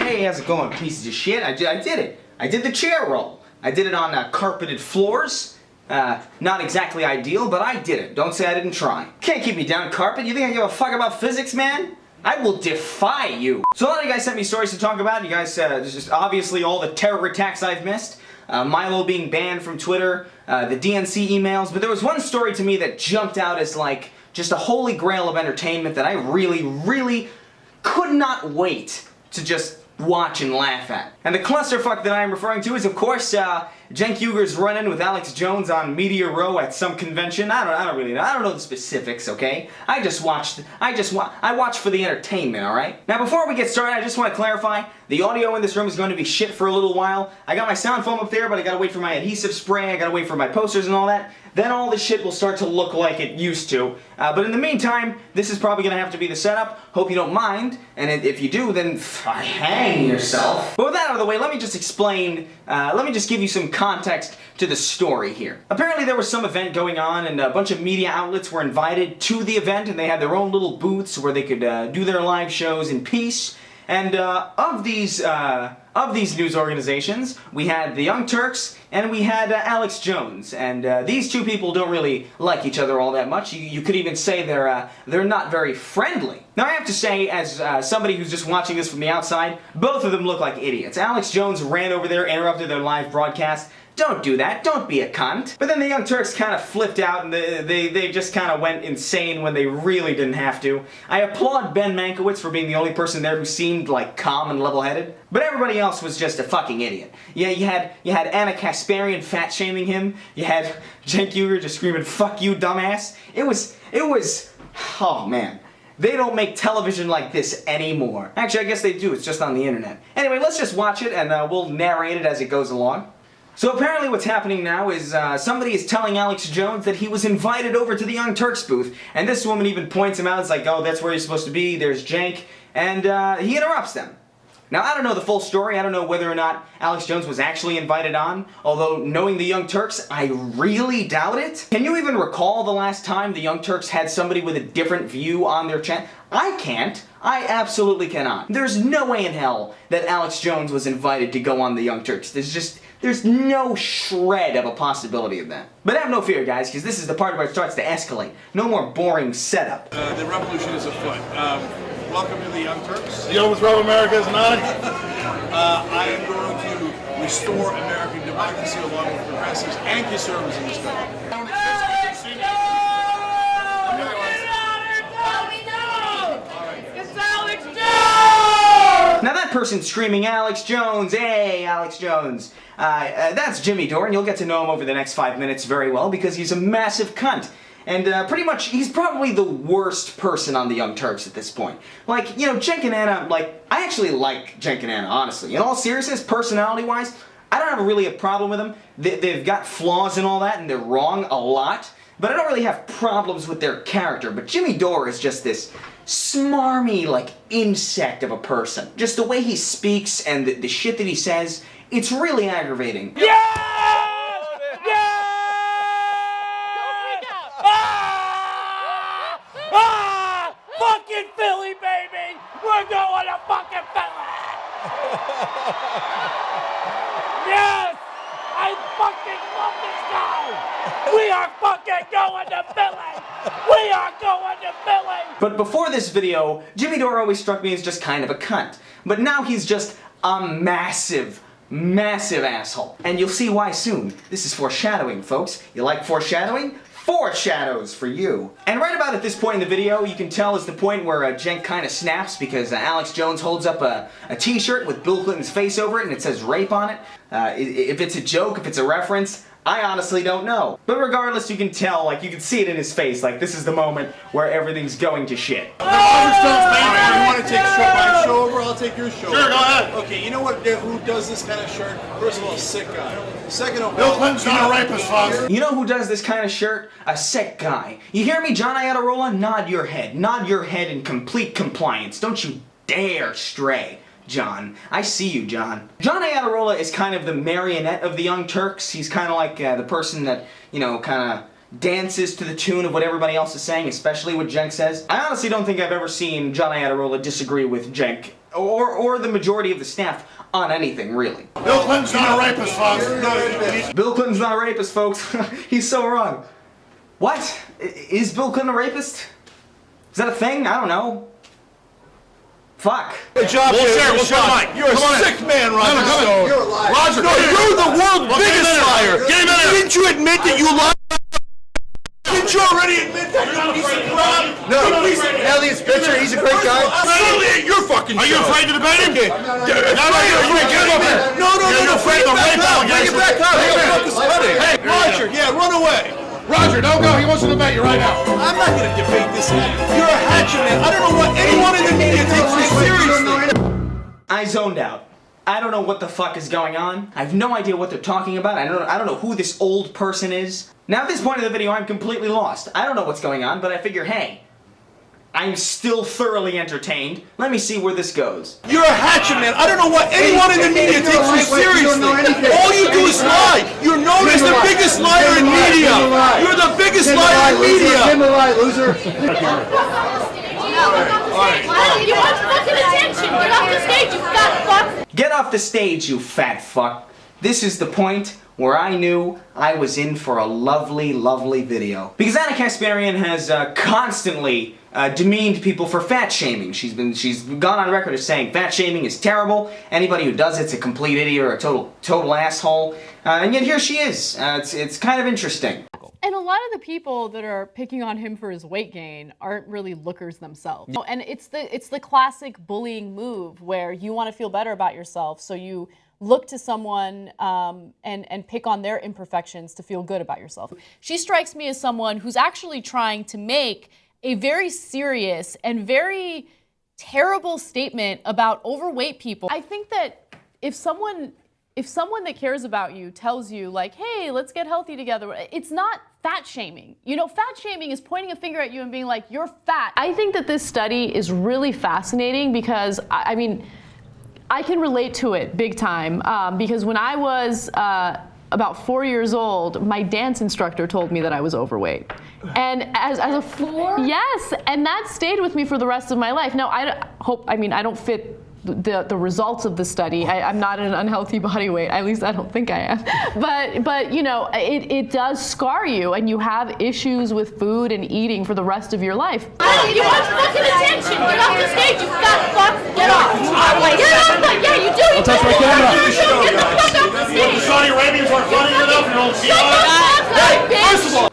Hey, how's it going, pieces of shit? I did it. I did the chair roll. I did it on carpeted floors. Not exactly ideal, but I did it. Don't say I didn't try. Can't keep me down, carpet. You think I give a fuck about physics, man? I will defy you. So a lot of you guys sent me stories to talk about. You guys, just obviously all the terror attacks I've missed. Milo being banned from Twitter, the DNC emails. But there was one story to me that jumped out as like just a holy grail of entertainment that I really could not wait to just watch and laugh at. And the clusterfuck that I am referring to is, of course, Cenk Uger's run-in with Alex Jones on Media Row at some convention. I don't really know. I don't know the specifics, okay? I watch for the entertainment, alright? Now, before we get started, I just want to clarify, the audio in this room is going to be shit for a little while. I got my sound foam up there, but I gotta wait for my adhesive spray, I gotta wait for my posters and all that. Then all this shit will start to look like it used to. But in the meantime, this is probably gonna have to be the setup. Hope you don't mind. And if you do, then hang yourself. But with that out of the way, let me just explain, let me just give you some context to the story here. Apparently there was some event going on and a bunch of media outlets were invited to the event and they had their own little booths where they could do their live shows in peace. And of these news organizations, we had the Young Turks and we had Alex Jones. And these two people don't really like each other all that much. You could even say they're not very friendly. Now I have to say, as somebody who's just watching this from the outside, both of them look like idiots. Alex Jones ran over there, interrupted their live broadcast. Don't do that, don't be a cunt. But then the Young Turks kind of flipped out and they just kind of went insane when they really didn't have to. I applaud Ben Mankiewicz for being the only person there who seemed like calm and level-headed. But everybody else was just a fucking idiot. Yeah, you had Anna Kasparian fat-shaming him. You had Cenk Uger just screaming, "Fuck you, dumbass." It was, oh man. They don't make television like this anymore. Actually, I guess they do, it's just on the internet. Anyway, let's just watch it and we'll narrate it as it goes along. So apparently what's happening now is somebody is telling Alex Jones that he was invited over to the Young Turks booth, and this woman even points him out. It's like, oh, that's where you're supposed to be, there's Cenk, and he interrupts them. Now, I don't know the full story, I don't know whether or not Alex Jones was actually invited on, although knowing the Young Turks, I really doubt it. Can you even recall the last time the Young Turks had somebody with a different view on their channel? I can't. I absolutely cannot. There's no way in hell that Alex Jones was invited to go on the Young Turks. There's no shred of a possibility of that. But have no fear, guys, because this is the part where it starts to escalate. No more boring setup. The revolution is afoot. Welcome to the Young Turks. The overthrow of America is not. I am going to restore American democracy along with progressives and conservatives in this country. Now that person screaming, "Alex Jones, hey, Alex Jones," that's Jimmy Dore, and you'll get to know him over the next 5 minutes very well because he's a massive cunt. And pretty much, he's probably the worst person on the Young Turks at this point. Like, you know, Cenk and Anna, like, I actually like Cenk and Anna, honestly. In all seriousness, personality-wise, I don't have really a problem with them. They've got flaws and all that, and they're wrong a lot. But I don't really have problems with their character. But Jimmy Dore is just this smarmy, like, insect of a person. Just the way he speaks and the shit that he says, it's really aggravating. Yeah! Yeah! Don't freak out! Ah! Fucking Philly, baby! We're going to fucking Philly! Yes! I fucking love this guy! We are fucking going to Philly! We are going to Philly! But before this video, Jimmy Dore always struck me as just kind of a cunt. But now he's just a massive asshole. And you'll see why soon. This is foreshadowing, folks. You like foreshadowing? Foreshadows for you. And right about at this point in the video, you can tell is the point where Cenk kind of snaps because Alex Jones holds up a t-shirt with Bill Clinton's face over it and it says rape on it. If it's a joke, if it's a reference, I honestly don't know. But regardless, you can tell, like, you can see it in his face, like, this is the moment where everything's going to shit. You want to take my show over? I'll take your show over. Sure, go ahead. Okay, you know what? Who does this kind of shirt? First of all, a sick guy. Second of all, Bill Clinton's not a rapist, Fox. You know who does this kind of shirt? A sick guy. You hear me, John Iadarola? Nod your head. Nod your head in complete compliance. Don't you dare stray. John. I see you, John. John Iadarola is kind of the marionette of the Young Turks. He's kind of like the person that, you know, kind of dances to the tune of what everybody else is saying, especially what Cenk says. I honestly don't think I've ever seen John Iadarola disagree with Cenk or the majority of the staff on anything, really. Bill Clinton's not a rapist, folks. Bill Clinton's not a rapist, folks. He's so wrong. What? Is Bill Clinton a rapist? Is that a thing? I don't know. Fuck. Good job, Mike. You're a sick man, Roger. You're a liar. Roger, no, you're the world's biggest liar. Didn't you admit that you lied? Didn't you already admit that you're a piece of crap? No, Elliot's pitcher, he's a great guy. Absolutely ain't your fucking show. Are you afraid to debate him? You're afraid. Get him up here. No, you're afraid of the rape allegations. Bring it back up. Hey, Roger, yeah, run away. Roger, don't go. He wants to debate you right now. I'm not going to debate this man. You're a hatchet man. I don't know what anyone in the media takes you seriously. I zoned out. I don't know what the fuck is going on. I have no idea what they're talking about. I don't know who this old person is. Now at this point in the video, I'm completely lost. I don't know what's going on, but I figure, hey, I'm still thoroughly entertained. Let me see where this goes. You're a hatchet man. I don't know what anyone in the media takes you seriously. All you do is lie. You're known as the biggest liar in media. You're the biggest liar in media. Give him a lie, loser. You want fucking attention? Get off the stage, you fat fuck! Get off the stage, you fat fuck. This is the point where I knew I was in for a lovely, lovely video. Because Anna Kasparian has constantly demeaned people for fat shaming. She's gone on record as saying fat shaming is terrible. Anybody who does it's a complete idiot or a total asshole. And yet here she is. It's kind of interesting. And a lot of the people that are picking on him for his weight gain aren't really lookers themselves. And it's the classic bullying move where you want to feel better about yourself, so you look to someone and pick on their imperfections to feel good about yourself. She strikes me as someone who's actually trying to make a very serious and very terrible statement about overweight people. I think that if someone that cares about you tells you, like, hey, let's get healthy together, it's not fat shaming. You know, fat shaming is pointing a finger at you and being like, you're fat. I think that this study is really fascinating because, I mean, I can relate to it big time because when I was about 4 years old, my dance instructor told me that I was overweight. And as a 4? Yes, and that stayed with me for the rest of my life. Now, I don't fit the results of the study. I'm not an unhealthy body weight. At least I don't think I am. But you know, it does scar you, and you have issues with food and eating for the rest of your life. You want fucking attention? Get off the stage, you fat fuck! Get off! Get off! Yeah, you do! Don't touch my camera! Get the fuck off the stage! Saudi Arabians aren't funny enough, you don't see us?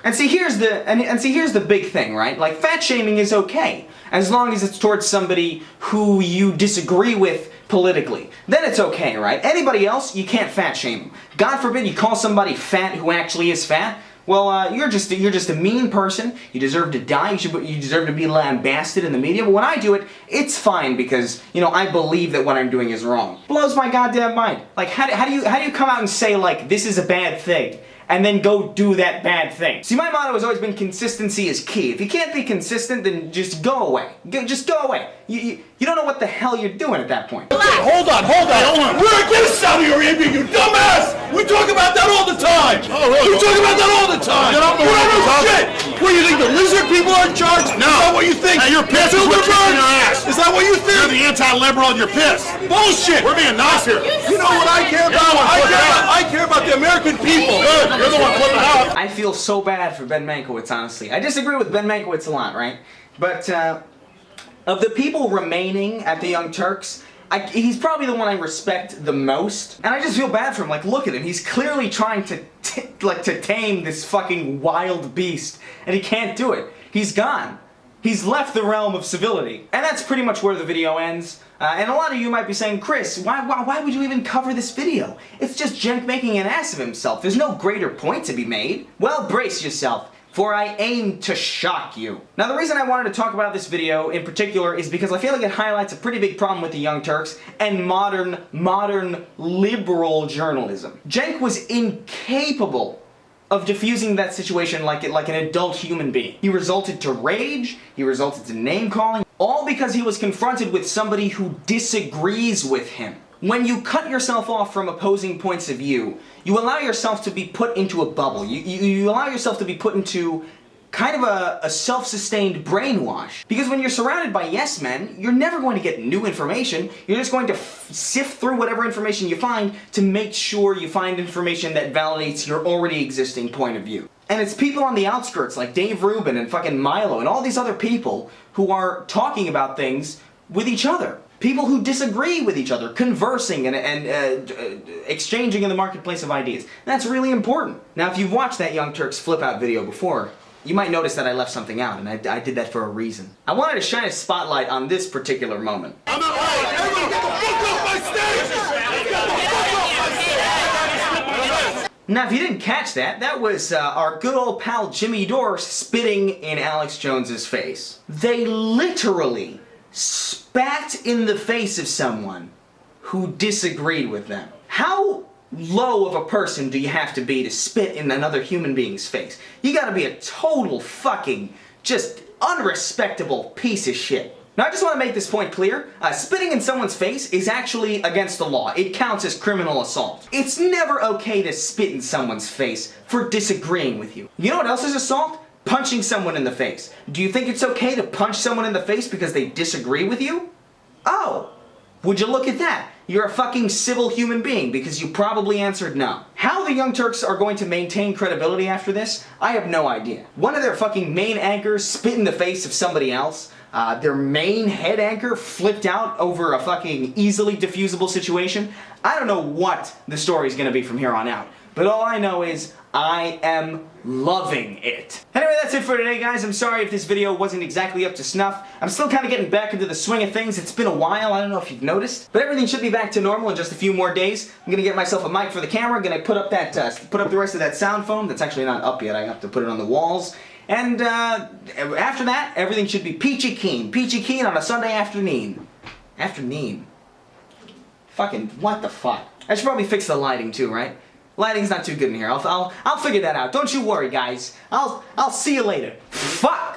And see, here's the big thing, right? Like, fat shaming is okay, as long as it's towards somebody who you disagree with politically. Then it's okay, right? Anybody else, you can't fat shame them. God forbid you call somebody fat who actually is fat. Well, you're just a mean person. You deserve to die. You deserve to be lambasted in the media. But when I do it, it's fine because, you know, I believe that what I'm doing is wrong. Blows my goddamn mind. Like, how do you come out and say, like, this is a bad thing, and then go do that bad thing? See, my motto has always been consistency is key. If you can't be consistent, then just go away. Just go away. You don't know what the hell you're doing at that point. Hold on. We're against Saudi Arabia, you dumbass! We talk about that all the time! We talk about that all the time! You don't know shit! What, you think the lizard people are in charge? No. Is that what you think? Hey, you're pissed. We're kicking your ass. Is that what you think? You're the anti-liberal and you're pissed. Bullshit! We're being nice here. You know what I care about? I care about the American people. Good. You're the one putting it out. I feel so bad for Ben Mankiewicz, honestly. I disagree with Ben Mankiewicz a lot, right? But, of the people remaining at the Young Turks, he's probably the one I respect the most. And I just feel bad for him. Like, look at him. He's clearly trying to tame this fucking wild beast. And he can't do it. He's gone. He's left the realm of civility. And that's pretty much where the video ends. And a lot of you might be saying, Chris, why would you even cover this video? It's just Cenk making an ass of himself. There's no greater point to be made. Well, brace yourself, for I aim to shock you. Now, the reason I wanted to talk about this video in particular is because I feel like it highlights a pretty big problem with the Young Turks and modern liberal journalism. Cenk was incapable of diffusing that situation like an adult human being. He resulted to rage, he resulted to name-calling, all because he was confronted with somebody who disagrees with him. When you cut yourself off from opposing points of view, you allow yourself to be put into a bubble. You allow yourself to be put into kind of a self-sustained brainwash. Because when you're surrounded by yes men, you're never going to get new information. You're just going to sift through whatever information you find to make sure you find information that validates your already existing point of view. And it's people on the outskirts like Dave Rubin and fucking Milo and all these other people who are talking about things with each other. People who disagree with each other, conversing and exchanging in the marketplace of ideas. That's really important. Now, if you've watched that Young Turks flip out video before, you might notice that I left something out, and I did that for a reason. I wanted to shine a spotlight on this particular moment. I'm not right. Everybody get the fuck off my stage! Get the fuck off my stage! Now, if you didn't catch that, that was our good old pal Jimmy Dore spitting in Alex Jones's face. They literally spat in the face of someone who disagreed with them. How low of a person do you have to be to spit in another human being's face? You gotta be a total fucking, just unrespectable piece of shit. Now I just want to make this point clear. Spitting in someone's face is actually against the law. It counts as criminal assault. It's never okay to spit in someone's face for disagreeing with you. You know what else is assault? Punching someone in the face. Do you think it's okay to punch someone in the face because they disagree with you? Oh, would you look at that? You're a fucking civil human being because you probably answered no. How the Young Turks are going to maintain credibility after this, I have no idea. One of their fucking main anchors spit in the face of somebody else. Their main head anchor flipped out over a fucking easily diffusable situation. I don't know what the story's gonna be from here on out. But all I know is I am loving it. Anyway, that's it for today, guys. I'm sorry if this video wasn't exactly up to snuff. I'm still kind of getting back into the swing of things. It's been a while. I don't know if you've noticed. But everything should be back to normal in just a few more days. I'm going to get myself a mic for the camera. I'm going to put up the rest of that sound foam. That's actually not up yet. I have to put it on the walls. And after that, everything should be peachy keen. Peachy keen on a Sunday afternoon. Afternoon. Fucking, what the fuck? I should probably fix the lighting too, right? Lighting's not too good in here. I'll figure that out. Don't you worry, guys. I'll see you later. Fuck!